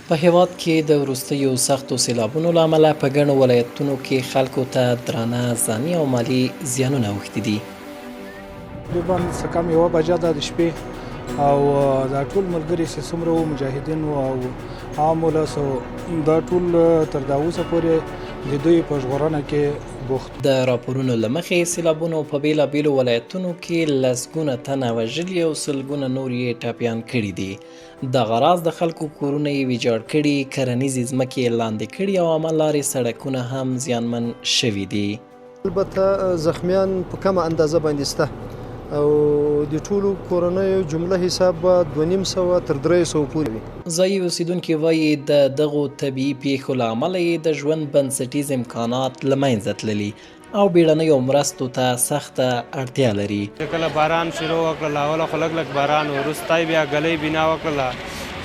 په هیواد کې د وروستیو سختو سیلابونو له امله په ګڼو ولایتونو کې خلکو ته درانه ځاني او مالي زیانونه اوښتي دي. تقریبا څه کم 1 بجه ده د شپې او دا ټول ملګري چې څومره وو مجاهدین وو او عام ولس دا ټول تر دا اوسه پورې د دوی په ژغورنه کې بوخت. د راپورونو له مخې سیلابونو په بیلابیلو ولایتونو کې لسګونه تنه وژلي او سلګونه نور یې ټپیان کړي دي. دغه راز د خلکو کورونه یې ویجاړ کړي، کرنیزې ځمکې یې لاندې کړي او عامه لارې سړکونه هم زیانمن شوي دي. البته زخمیان په کمه اندازه باندې شته او د ټولو کورنیو جمله حساب به 250 تر 300 پورې وي. ځایي اوسیدونکي وایي د دغو طبیعي پیښو له امله یې د ژوند بنسټیز امکانات له منځه تللي او بیړنیو مرستو ته سخته اړتیا لري. کله باران شروع وکړل، اوله خو لږ باران وروستی بیا ګلۍ بنا وکړله،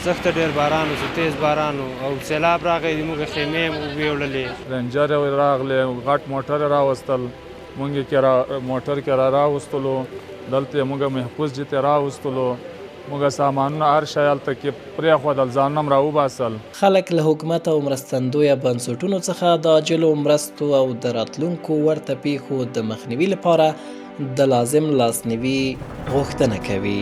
سخت ډېر باران و، تیز باران او سیلاب راغی، موږ خیمې ویوړلې، رنجر راغلی، غټ موټر راوستل، مونږ کې موټر کې راوستلو، دلته موږ محفوظ ځای ته راوستلو، موږ سامانونه هر شی هلته کې پرېښودل، ځانونه هم راوباسل. خلک له حکومت او مرستندویه بنسټونو څخه د عاجلو مرستو او د راتلونکو ورته پیښو د مخنیوي لپاره د لازم لاسنیوي غوښتنه کوي.